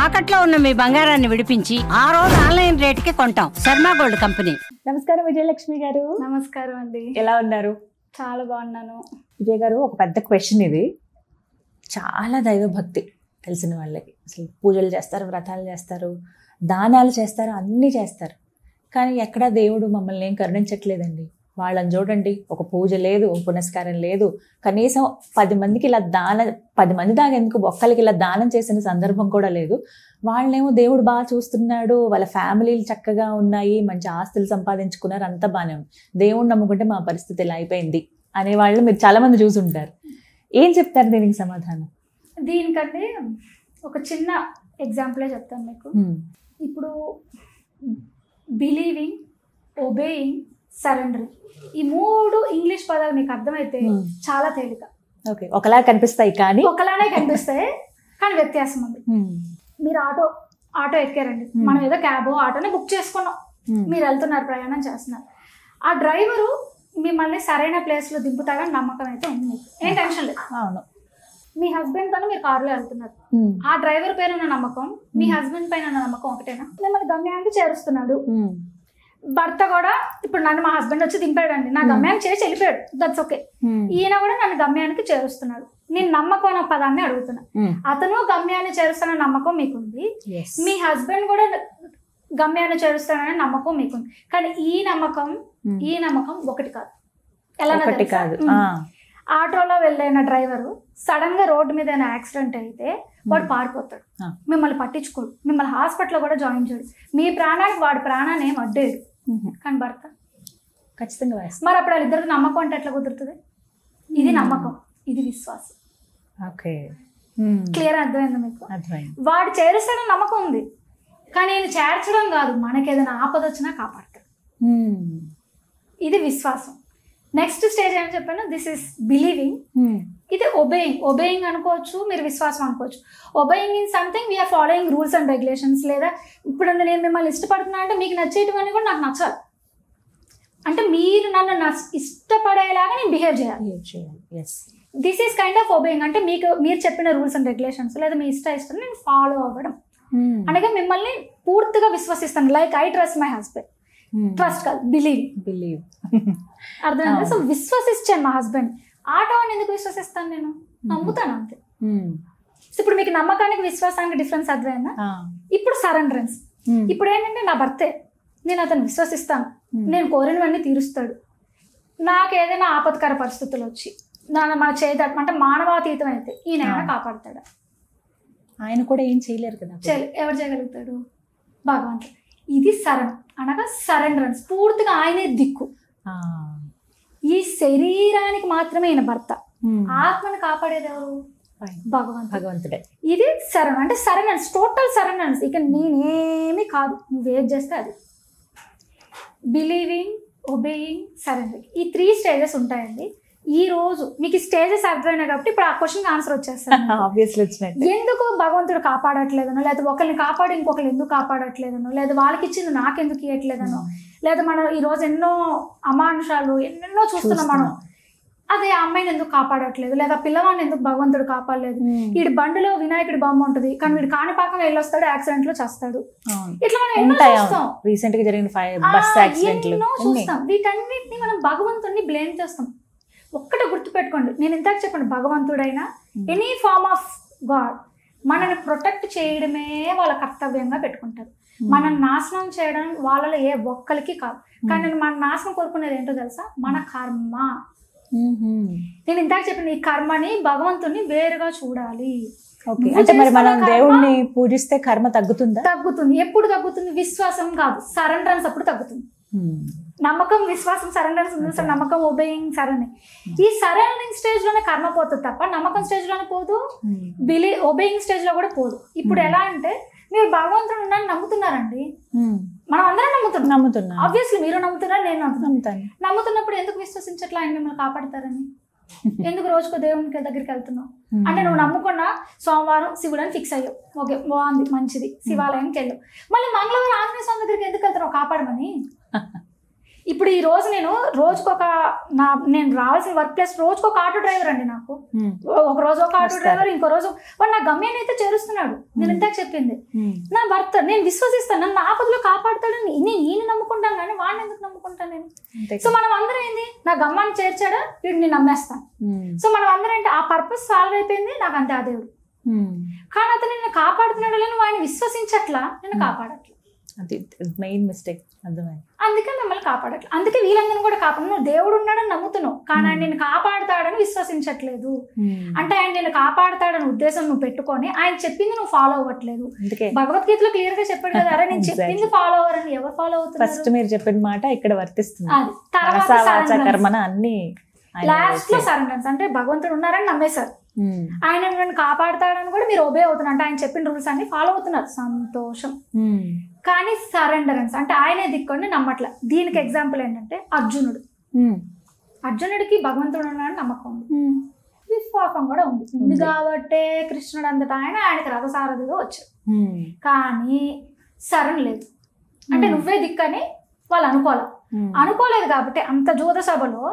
తాకట్లో ఉన్న మీ బంగారాన్ని విడిపించి ఆ రోజు ఆన్లైన్ రేటుకి కొంటాం. Sharma gold company. నమస్కారం విజయలక్ష్మి గారు. నమస్కారం అండి. ఎలా ఉన్నారు? చాలా బాగున్నాను. విజయ్ గారు, ఒక పెద్ద క్వశ్చన్ ఇది. చాలా దైవభక్తి తెలిసిన వాళ్ళకి అసలు పూజలు చేస్తారు, వ్రతాలు చేస్తారు, దానాలు చేస్తారు, అన్నీ చేస్తారు. కానీ ఎక్కడా దేవుడు మమ్మల్ని ఏం కరుణించట్లేదండి. వాళ్ళని చూడండి, ఒక పూజ లేదు, పునస్కారం లేదు, కనీసం 10 మందికి ఇలా 10 మంది దాకా ఎందుకు ఒక్కరికి ఇలా దానం చేసిన సందర్భం కూడా లేదు. వాళ్ళేమో దేవుడు బాగా చూస్తున్నాడు, వాళ్ళ ఫ్యామిలీలు చక్కగా ఉన్నాయి, మంచి ఆస్తులు సంపాదించుకున్నారు, అంతా బాగానే ఉంది. దేవుడు నమ్ముకుంటే మా పరిస్థితి ఇలా అయిపోయింది అనేవాళ్ళు మీరు చాలా మంది చూసుంటారు. ఏం చెప్తారు దీనికి సమాధానం? దీనికంటే ఒక చిన్న ఎగ్జాంపులే చెప్తాను మీకు. ఇప్పుడు బిలీవింగ్, ఒబేయింగ్, సరెండరింగ్, ఈ 3 ఇంగ్లీష్ పదాలు మీకు అర్థమైతే చాలా తేలిక. ఓకే, ఒకలా కనిపిస్తాయి కానీ ఒకలానే కనిపిస్తాయి కానీ వ్యత్యాసం ఉంది. మీరు ఆటో ఎక్కారండి, మనం ఏదో క్యాబో ఆటోనే బుక్ చేసుకున్నాం, మీరు వెళ్తున్నారు, ప్రయాణం చేస్తున్నారు. ఆ డ్రైవరు మిమ్మల్ని సరైన ప్లేస్లో దింపుతాడని నమ్మకం అయితే ఉంది మీకు, ఏం టెన్షన్ లేదు. అవును. మీ హస్బెండ్ తను మీరు కారులో వెళ్తున్నారు, ఆ డ్రైవర్ పైన ఉన్న నమ్మకం మీ హస్బెండ్ పైన ఉన్న నమ్మకం ఒకటేనా? మిమ్మల్ని గమ్యానికి చేరుస్తున్నాడు. భర్త కూడా ఇప్పుడు నన్ను మా హస్బెండ్ వచ్చి దింపాడండి, నా గమ్యానికి చేసి వెళ్ళిపోయాడు, దట్స్ ఓకే. ఈయన కూడా నన్ను గమ్యానికి చేరుస్తున్నాడు. నేను నమ్మకం అనే పదాన్ని అడుగుతున్నా. అతను గమ్యాన్ని చేరుస్తున్న నమ్మకం మీకుంది, మీ హస్బెండ్ కూడా గమ్యాన్ని చేరుస్తాడనే నమ్మకం మీకుంది. కానీ ఈ నమ్మకం ఒకటి కాదు. ఎలా కాదు? ఆటోలో వెళ్ళిన డ్రైవరు సడన్ గా రోడ్డు మీద ఏమైనా యాక్సిడెంట్ అయితే వాడు పారిపోతాడు, మిమ్మల్ని పట్టించుకోడు, మిమ్మల్ని హాస్పిటల్లో కూడా జాయిన్ చేయడు, మీ ప్రాణానికి వాడి ప్రాణాన్ని ఏం అడ్డేడు. కానీ భర్త ఖచ్చితంగా. మరి అప్పుడు వాళ్ళిద్దరికి నమ్మకం అంటే ఎట్లా కుదురుతుంది? ఇది నమ్మకం, ఇది విశ్వాసం. క్లియర్ అర్థమైందా మీకు? వాడు చేరుస్తాడని నమ్మకం ఉంది, కానీ నేను చేర్చడం కాదు, మనకి ఏదైనా ఆపద వచ్చినా కాపాడతాడు. ఇది విశ్వాసం. నెక్స్ట్ స్టేజ్ ఏం చెప్పాను, దిస్ ఇస్ బిలీవింగ్. ఇది ఒబేయింగ్ అనుకోవచ్చు, మీరు విశ్వాసం అనుకోవచ్చు. Obeying in something we are following rules and regulations. లేదా ఇప్పుడు నేను మిమ్మల్ని ఇష్టపడుతున్నా అంటే మీకు నచ్చేటివన్నీ కూడా నాకు నచ్చాలి, అంటే మీరు నన్ను ఇష్టపడేలాగా నేను బిహేవ్ చేయాలి. This is kind of obeying. అంటే మీరు చెప్పిన రూల్స్ అండ్ రెగ్యులేషన్స్ లేదా మీ ఇష్టం నేను ఫాలో అవ్వడం. అనగా మిమ్మల్ని పూర్తిగా విశ్వసిస్తాను. Like I trust my husband. Trust కాదు, బిలీవ్. అర్థమైందా? సో విశ్వసిస్తాను మా హస్బెండ్. ఆటోని ఎందుకు విశ్వసిస్తాను? నేను నమ్ముతాను అంతే. ఇప్పుడు మీకు నమ్మకానికి విశ్వాసానికి డిఫరెన్స్ అర్థమైందా? ఇప్పుడు సరెండరెన్స్. ఇప్పుడు ఏంటంటే నా భర్తే, నేను అతను విశ్వసిస్తాను, నేను కోరినవన్నీ తీరుస్తాడు. నాకు ఏదైనా ఆపత్కర పరిస్థితులు వచ్చి మన చేత అంటే మానవాతీతం అయితే ఈయన కాపాడుతాడు. ఆయన కూడా ఏం చేయలేరు కదా. ఎవరు చేయగలుగుతాడు? భగవంతుడు. ఇది అనగా సరెండరెన్స్. పూర్తిగా ఆయనే దిక్కు. ఈ శరీరానికి మాత్రమే ఈయన భర్త, ఆత్మని కాపాడేది ఎవరు? భగవంతుడే. ఇది అంటే సరెండరెన్స్, టోటల్ సరెండరెన్స్. ఇక నేనేమి కాదు, నువ్వేం చేస్తే అది. బిలీవింగ్, ఒబేయింగ్, సరెండరింగ్, ఈ 3 స్టేజెస్ ఉంటాయండి. ఈ రోజు మీకు ఈ స్టేజెస్ అర్థమైనా కాబట్టి ఇప్పుడు ఆ క్వశ్చన్ ఆన్సర్ వచ్చేస్తాను. ఎందుకు భగవంతుడు కాపాడట్లేదనో, లేదా ఒకరిని కాపాడి ఇంకొకరు ఎందుకు కాపాడట్లేదనో, లేదా వాళ్ళకి ఇచ్చింది నాకెందుకు ఇవ్వట్లేదనో, లేదా మనం ఈ రోజు ఎన్నో అమానుషాలు ఎన్నెన్నో చూస్తున్నాం మనం. అదే అమ్మాయిని ఎందుకు కాపాడట్లేదు, లేదా పిల్లవాడిని ఎందుకు భగవంతుడు కాపాడలేదు. వీడి బండిలో వినాయకుడి బొమ్మ ఉంటుంది, కానీ వీడు కాణిపాకం వెళ్ళొస్తాడు, యాక్సిడెంట్ లో చేస్తాడు. ఇట్లా మనం ఎన్నో చూస్తాం. రీసెంట్ గా జరిగిన బస్ యాక్సిడెంట్ ఎన్నో చూస్తాం. వీటన్నిటిని మనం భగవంతుడిని బ్లేమ్ చేస్తాం. ఒక్కటే గుర్తుపెట్టుకోండి, నేను ఇందాక చెప్పండి, భగవంతుడైనా ఎనీ ఫార్మ్ ఆఫ్ గాడ్ మనల్ని ప్రొటెక్ట్ చేయడమే వాళ్ళ కర్తవ్యంగా పెట్టుకుంటారు. మనం నాశనం చేయడం వాళ్ళలో ఏ ఒక్కరికి కాదు. కానీ మన నాశనం కోరుకునేది ఏంటో తెలుసా? మన కర్మ. నేను ఇందాక చెప్పిన ఈ కర్మని భగవంతుని వేరుగా చూడాలి. అంటే మరి మనం దేవుణ్ణి పూజిస్తే కర్మ తగ్గుతుంది. ఎప్పుడు తగ్గుతుంది? విశ్వాసం కాదు, సరెండరెన్స్ అప్పుడు తగ్గుతుంది. నమ్మకం, విశ్వాసం, సరెండరెన్స్ ఉంది. నమ్మకం, ఒబేయింగ్, సరెండరింగ్. ఈ సరెండరింగ్ స్టేజ్ లోనే కర్మ పోతుంది తప్ప నమ్మకం స్టేజ్ లోనే పోదు, ఒబేయింగ్ స్టేజ్ లో కూడా పోదు. ఇప్పుడు ఎలా అంటే మీరు భగవంతుడు ఉన్నాను నమ్ముతున్నారండి, మనం అందరం నమ్ముతున్నాం. ఆబ్వియస్లీ మీరు నమ్ముతున్నారు, నేను నమ్ముతున్నప్పుడు ఎందుకు విశ్వసించట్లా ఆయన మిమ్మల్ని కాపాడతారని? ఎందుకు రోజుకో దేవునికి దగ్గరికి వెళ్తున్నావు అంటే నువ్వు నమ్ముకున్నా సోమవారం శివుడు అని ఫిక్స్ అయ్యావు, ఓకే బాగుంది మంచిది, శివాలయానికి వెళ్ళావు. మళ్ళీ మంగళవారం ఆంజనేయ స్వామి దగ్గరికి ఎందుకు వెళ్తున్నావు కాపాడమని? ఇప్పుడు ఈ రోజు నేను రావాల్సిన వర్క్ ప్లేస్ రోజుకు ఒక ఆటో డ్రైవర్ అండి నాకు. ఒక రోజు ఒక ఆటో డ్రైవర్, ఇంకో రోజు వాడు నా గమ్యాన్ని అయితే చేరుస్తున్నాడు. నేను ఇంతకు చెప్పింది నా భర్త, నేను విశ్వసిస్తాను, నన్ను ఆపదలో కాపాడుతాడని నేను ఈయన నమ్ముకుంటాను కానీ వాడిని ఎందుకు నమ్ముకుంటాను నేను? సో మనం అందరం ఏంది, నా గమ్యాన్ని చేర్చాడా వీడు నేను నమ్మేస్తాను. సో మనం అందరం ఏంటి, ఆ పర్పస్ సాల్వ్ అయిపోయింది నాకు అంతే ఆ దేవుడు. కానీ అతను నిన్ను కాపాడుతున్నాడు లేని వాడిని విశ్వసించట్లా, నిన్ను కాపాడట్లా. అది మెయిన్ మిస్టేక్. అర్థమైంది. అందుకే మిమ్మల్ని కాపాడట్లేదు. అందుకే వీళ్ళందరూ కూడా నువ్వు దేవుడు ఉన్నాడని నమ్ముతున్నావు కానీ ఆయన నిన్ను కాపాడుతాడని విశ్వసించట్లేదు. అంటే ఆయన నిన్ను కాపాడుతాడని ఉద్దేశం నువ్వు పెట్టుకొని ఆయన చెప్పింది నువ్వు ఫాలో అవ్వట్లేదు. భగవద్గీతలో క్లియర్ గా చెప్పాడు కదా, అరే నేను చెప్పింది ఫాలో అవ్వరని. ఎవరు ఫాలో అవుతారు? ఫస్ట్ మీరు చెప్పిన మాట ఇక్కడ వర్తిస్తుంది. అన్ని లాస్ట్ లో సరెండర్స్ అంటే భగవంతుడు ఉన్నారని నమ్మేశారు, ఆయన నన్ను కాపాడుతాడని కూడా మీరు ఒబే అవుతున్నారు. అంటే ఆయన చెప్పిన రూల్స్ అన్ని ఫాలో అవుతున్నారు, సంతోషం. కానీ సరెండరెన్స్ అంటే ఆయనే దిక్కొని నమ్మట్ల. దీనికి ఎగ్జాంపుల్ ఏంటంటే అర్జునుడికి భగవంతుడు ఉన్నాడని నమ్మకం ఉంది, విశ్వాసం కూడా ఉంది కాబట్టే కృష్ణుడు అంతటా ఆయనకి రథసారథిగా వచ్చాడు. కానీ శరణ్ లేదు, అంటే నువ్వే దిక్కని వాళ్ళు అనుకోలేదు కాబట్టి అంత జూద సభలో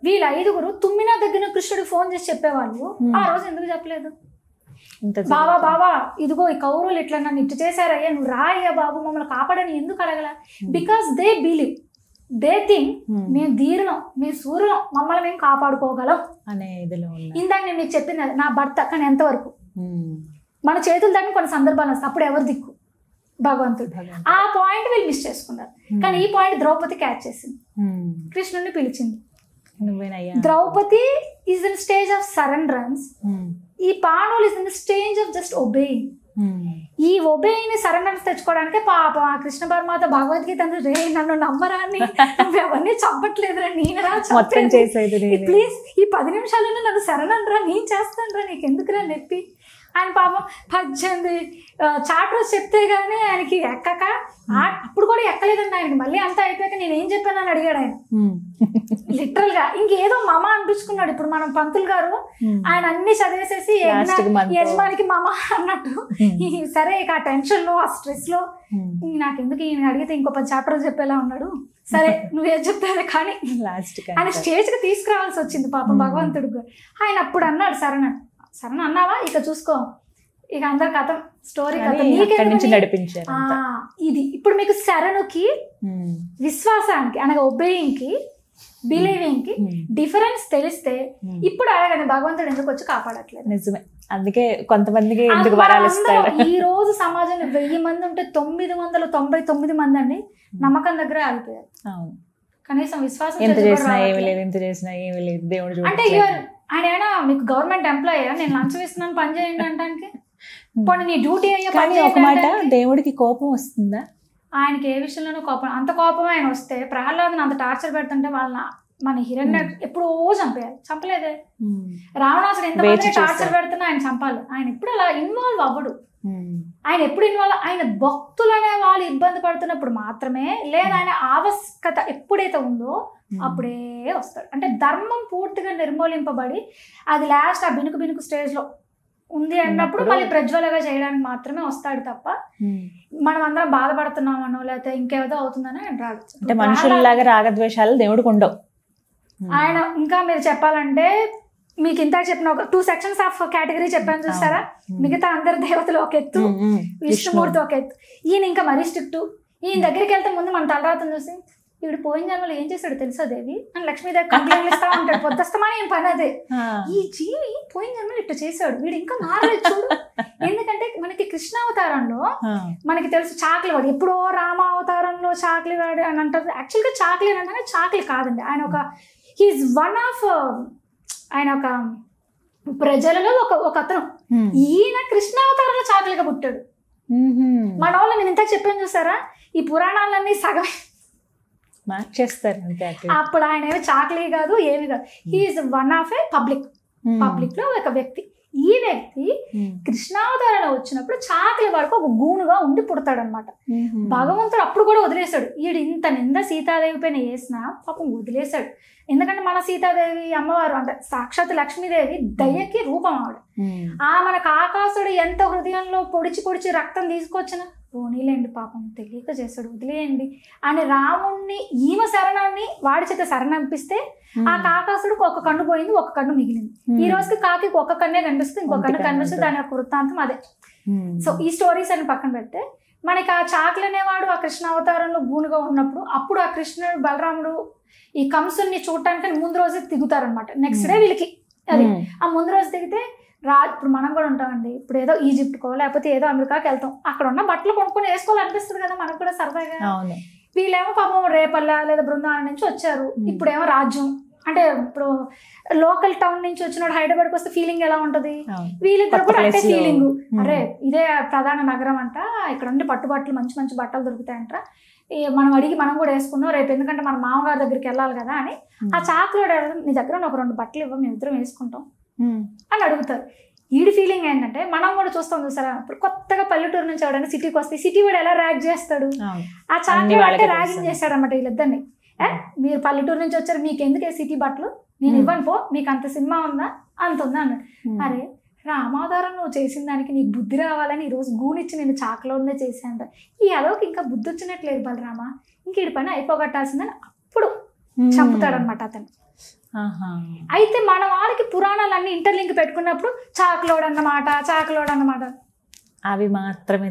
వీళ్ళ 5 తుమ్మినా దగ్గర కృష్ణుడికి ఫోన్ చేసి చెప్పేవాళ్ళు. ఆ రోజు ఎందుకు చెప్పలేదు? బాబా ఇదిగో ఈ కౌరవులు ఇట్లా నన్ను ఇట్టు చేశారయ్యా, నువ్వు రాయ్యా బాబు మమ్మల్ని కాపాడని ఎందుకు అడగల? Because they believe, they think మేము ధీరులం, మేము సూర్యులం, మమ్మల్ని మేము కాపాడుకోగలం అనే ఇదిలో. ఇందాక నేను మీకు చెప్పింది నా భర్త, కానీ ఎంతవరకు మన చేతులు దాన్ని కొన్ని సందర్భాలు వస్తాయి, అప్పుడు ఎవరు దిక్కు? భగవంతుడు. ఆ పాయింట్ వీళ్ళు మిస్ చేసుకున్నారు. కానీ ఈ పాయింట్ ద్రౌపది క్యాచ్ చేసింది, కృష్ణుడిని పిలిచింది. Draupadi is in stage of surrenderence, ఈ పాండవులు is in stage of just obeying. ఈ ఒబేయింగ్ ని సరెండరెన్స్ తెచ్చుకోవడానికే పాపం ఆ కృష్ణ పరమాత్మ భగవద్గీత రే నన్ను నమ్మరాని ఎవరిని చంపట్లేదురా, నేనురా ప్లీజ్ ఈ 10 నిమిషాలను నన్ను సరెండర్ రా, నేను చేస్తాను రా, నీకు ఎందుకురా నొప్పి. ఆయన పాపం 18 చాప్టర్స్ చెప్తే గానీ ఆయనకి ఎక్కక, అప్పుడు కూడా ఎక్కలేదండి ఆయనకి. మళ్ళీ అంతా అయిపోయాక నేనేం చెప్పానని అడిగాడు ఆయన, లిటరల్ గా ఇంకేదో మమ అనిపించుకున్నాడు. ఇప్పుడు మనం పంతులు గారు ఆయన అన్ని చదివేసేసి యజమానికి మమ అన్నట్టు, సరే ఇక ఆ టెన్షన్ లో ఆ స్ట్రెస్ లో నాకెందుకు ఈయన అడిగితే ఇంకో 10 చాప్టర్స్ చెప్పేలా ఉన్నాడు, సరే నువ్వేం చెప్పావే కానీ ఆయన స్టేజ్ కి తీసుకురావాల్సి వచ్చింది పాపం భగవంతుడు. ఆయన అప్పుడు అన్నాడు సరేనా అన్నావా, ఇక చూసుకో, ఇక అందరి కథ స్టోరీ నడిపించారు. ఇది ఇప్పుడు మీకు శరణుకి విశ్వాసానికి అనగా ఒబేయింగ్ కి బిలీవింగ్ కి డిఫరెన్స్ తెలిస్తే ఇప్పుడు అడగండి భగవంతుడు ఎందుకు వచ్చి కాపాడట్లేదు. నిజమే, అందుకే కొంతమందికి ఈ రోజు సమాజంలో 1000 మంది ఉంటే 999 మంది అండి నమ్మకం దగ్గర ఆగిపోయారు. కనీసం విశ్వాసం అంటే ఆయన ఏమైనా మీకు గవర్నమెంట్ ఎంప్లాయీ, నేను లంచం ఇస్తున్నాను పని చేయండి అంటానికి, పోనీ నీ డ్యూటీ అయ్యా పని చేయండి. దేవుడికి కోపం వస్తుందా? ఆయనకి ఏ విషయంలోనూ కోపం, అంత కోపం ఆయన వస్తే ప్రహ్లాదుని అంత టార్చర్ పెడుతుంటే వాళ్ళ మన హిరణ్య ఎప్పుడో చంపలేదే. రావణాసుడు ఎంతమంది టార్చర్ పెడుతున్నా ఆయన చంపాలి, ఆయన ఎప్పుడు అలా ఇన్వాల్వ్ అవ్వడు. ఆయన ఎప్పుడు ఇన్వాల్వ్, ఆయన భక్తులు అనే వాళ్ళు ఇబ్బంది పడుతున్నప్పుడు మాత్రమే, లేదా ఆయన ఆవశ్యకత ఎప్పుడైతే ఉందో అప్పుడే వస్తాడు. అంటే ధర్మం పూర్తిగా నిర్మూలింపబడి అది లాస్ట్ ఆ బినుకు స్టేజ్ లో ఉంది అన్నప్పుడు మళ్ళీ ప్రజ్వలగా చేయడానికి మాత్రమే వస్తాడు తప్ప మనం అందరం బాధపడుతున్నామనో లేకపోతే ఇంకేదో అవుతుందని ఆయన రాడు. అంటే మనుషుల్లాగా రాగద్వేషాలు దేవుడికి ఉండవు. ఆయన ఇంకా మీరు చెప్పాలంటే మీకు ఇంత చెప్పిన ఒక 2 సెక్షన్స్ ఆఫ్ కేటగిరీ చెప్పాను చూస్తారా, మిగతా అందరి దేవతలు ఒక ఎత్తు, విష్ణుమూర్తి ఒక ఎత్తు, ఈయన ఇంకా మరీ స్ట్రిక్ట్. ఈయన దగ్గరికి వెళ్తే ముందు మన తలరాతను చూసి వీడు పోయిన జన్మలో ఏం చేశాడు తెలుసా దేవి అని లక్ష్మీదేవి కంప్లైంట్ ఇస్తా ఉంటాడు. పొద్దుస్తమానే ఏం పని అదే, ఈ జీవి పోయిన జన్మలో ఇట్లా చేశాడు, వీడు ఇంకా మారలేదు చూడు. ఎందుకంటే మనకి కృష్ణావతారంలో మనకి తెలుసు చాకలి వాడు, ఎప్పుడో రామావతారంలో చాకలి వాడు అని అంటారు. యాక్చువల్గా చాకలి అంటే చాకలి కాదండి, ఆయన ఒక హీఈస్ వన్ ఆఫ్, ఆయన ఒక ప్రజలలో ఒక అతను. ఈయన కృష్ణావతారంలో చాకలిగా పుట్టాడు. మన వాళ్ళు నేను ఇంతకు చెప్పాను చూసారా, ఈ పురాణాలన్నీ సగమే మార్చేస్తారు. అప్పుడు ఆయన ఏమి చాకలి కాదు ఏమి కాదు, he is one of a public లో ఒక వ్యక్తి. ఈ వ్యక్తి కృష్ణావతారంలో వచ్చినప్పుడు చాకలి వాడికి ఒక గూనుగా ఉండి పుడతాడు అనమాట. భగవంతుడు అప్పుడు కూడా వదిలేశాడు, ఈడు ఇంత నింద సీతాదేవి పైన వేసినా పాపం వదిలేశాడు. ఎందుకంటే మన సీతాదేవి అమ్మవారు అంటే సాక్షాత్ లక్ష్మీదేవి దయ్యకి రూపం ఆవిడ. మన కాకాసుడు ఎంత హృదయంలో పొడిచి రక్తం తీసుకొచ్చిన పోనీలేండి పాపం తెలియక చేస్తాడు వదిలేయండి అని రాముణ్ణి ఈమె శరణాన్ని వాడి చేత శరణంపిస్తే ఆ కాకాసుడికి ఒక కన్ను పోయింది, ఒక కన్ను మిగిలింది. ఈ రోజుకి కాకి ఒక కన్నే కనిపిస్తుంది, ఇంకొక కన్ను కనిపిస్తుంది. దాని యొక్క వృత్తాంతం అదే. సో ఈ స్టోరీస్ అని పక్కన పెడితే మనకి ఆ చాకలి అనేవాడు ఆ కృష్ణ అవతారంలో గూనుగా ఉన్నప్పుడు అప్పుడు ఆ కృష్ణుడు బలరాముడు ఈ కంసుని చూడటానికి ముందు రోజే దిగుతారనమాట. నెక్స్ట్ డే వీళ్ళకి అది ఆ ముందు రోజు దిగితే ఇప్పుడు మనం కూడా ఉంటామండి. ఇప్పుడు ఏదో ఈజిప్ట్కో లేకపోతే ఏదో అమెరికాకి వెళ్తాం, అక్కడ ఉన్న బట్టలు కొనుక్కొని వేసుకోవాలనిపిస్తుంది కదా మనకు కూడా సరదాగా. వీళ్ళేమో పాపం రేపల్ల లేదా బృందావనం నుంచి వచ్చారు, ఇప్పుడేమో రాజ్యం అంటే ఇప్పుడు లోకల్ టౌన్ నుంచి వచ్చినప్పుడు హైదరాబాద్కి వస్తే ఫీలింగ్ ఎలా ఉంటది, వీళ్ళిద్దరు కూడా అంటే ఫీలింగ్ అరే ఇదే ప్రధాన నగరం అంట, ఇక్కడ ఉండి పట్టుబట్టలు మంచి మంచి బట్టలు దొరుకుతాయంట, మనం అడిగి మనం కూడా వేసుకుందాం రేపు, ఎందుకంటే మన మామగారి దగ్గరికి వెళ్ళాలి కదా అని. ఆ చాకులోడు నీ దగ్గర ఒక 2 బట్టలు ఇవ్వ, మేము ఇద్దరం వేసుకుంటాం అని అడుగుతారు. ఈడి ఫీలింగ్ ఏంటంటే మనం కూడా చూస్తాం చూసారా, ఇప్పుడు కొత్తగా పల్లెటూరు నుంచి ఎవడైనా సిటీకి వస్తే సిటీ వాడు ఎలా ర్యాగ్ చేస్తాడు, ఆ చాకులో అంటే ర్యాగింగ్ చేస్తాడు అనమాట వీళ్ళిద్దరిని. మీరు పల్లెటూరు నుంచి వచ్చారు, మీకు ఎందుకే సిటీ బట్టలు, నేను ఇవ్వను పో, మీకు అంత సినిమా ఉందా అంత ఉందా అన్నాడు. అరే రామావతారం నువ్వు చేసిన దానికి నీకు బుద్ధి రావాలని ఈరోజు గూనిచ్చి నేను చాకలోనే చేశాను, ఈ అదోకి ఇంకా బుద్ధి వచ్చినట్లేదు బలరామా, ఇంక ఈ పని అయిపోగొట్టాల్సిందని అప్పుడు చంపుతాడనమాట అతను. అయితే మన వాళ్ళకి పురాణాలన్నీ ఇంటర్లింక్ పెట్టుకున్నప్పుడు చాకలోడు అన్నమాట అవి మాత్రమే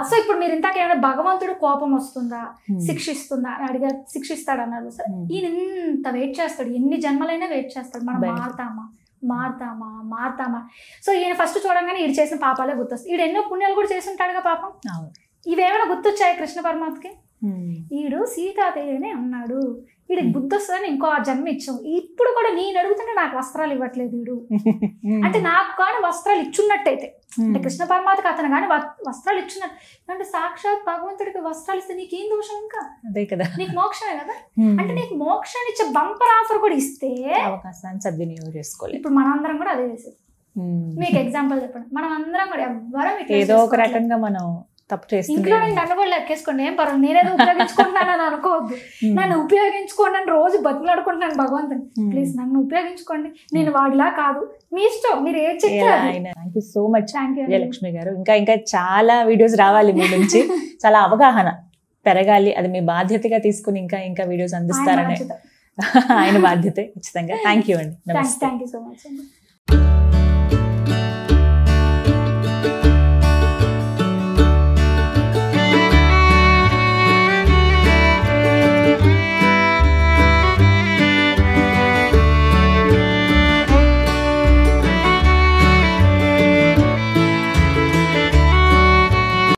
సో ఇప్పుడు మీరు ఇంతకు ఏమైనా భగవంతుడు కోపం వస్తుందా శిక్షిస్తుందా అని అడిగారు, శిక్షిస్తాడు అన్నారు సార్. ఈయన ఎంత వెయిట్ చేస్తాడు, ఎన్ని జన్మలైనా వెయిట్ చేస్తాడు, మనం మారుతామా. సో ఈయన ఫస్ట్ చూడంగానే ఈడు చేసిన పాపాలే గుర్తొస్తాయి. ఈడు ఎన్నో పుణ్యాలు కూడా చేసి ఉంటాడుగా పాపం, ఇవేమైనా గుర్తొచ్చాయి కృష్ణ పరమాత్మకి. ఈడు సీతాదేవిని అన్నాడు, వీడికి బుద్ధి వస్తుందని ఇంకో జన్మ ఇచ్చాం, ఇప్పుడు కూడా నేను అడుగుతుంటే నాకు వస్త్రాలు ఇవ్వట్లేదు వీడు అంటే నాకు కానీ వస్త్రాలు ఇచ్చున్నట్టయితే, అంటే కృష్ణ పరమాత్మకి అతను కానీ వస్త్రాలు ఇచ్చున్నట్టు అంటే సాక్షాత్ భగవంతుడికి వస్త్రాలు ఇస్తే నీకేం దోషం, ఇంకా అదే కదా నీకు మోక్షమే కదా. అంటే నీకు మోక్షాన్ని ఇచ్చే బంపర్ ఆఫర్ కూడా ఇస్తే అవకాశాన్ని సద్వినియోగం చేసుకోవాలి. ఇప్పుడు మనందరం కూడా అదే చేసేది. మీకు ఎగ్జాంపుల్ చెప్పండి, మనం అందరం కూడా ఎవ్వరం ఏదో ఒక రకంగా మనం తప్పు చేస్తుంది. ఇంట్లో నన్ను కూడా లెక్కేసుకోండి, ఏం పర్వాలేదు, నేనేదో ఉపయోగించుకుంటున్నానని అనుకోవద్దు, నన్ను ఉపయోగించుకోండి అని రోజు బతిలాడుకుంటున్నాను భగవంతుని, ప్లీజ్ నన్ను ఉపయోగించుకోండి, నేను వాడిలా కాదు, మీ ఇష్టం, మీరు ఏం చెప్తారు. Thank you so much Vijayalakshmi గారు. ఇంకా చాలా వీడియోస్ రావాలి మీ నుంచి, చాలా అవగాహన పెరగాలి, అది మీ బాధ్యతగా తీసుకుని ఇంకా వీడియోస్ అందిస్తారని ఆయన బాధ్యత ఖచ్చితంగా. థ్యాంక్ యూ అండి. థ్యాంక్ యూ సో మచ్ అండి.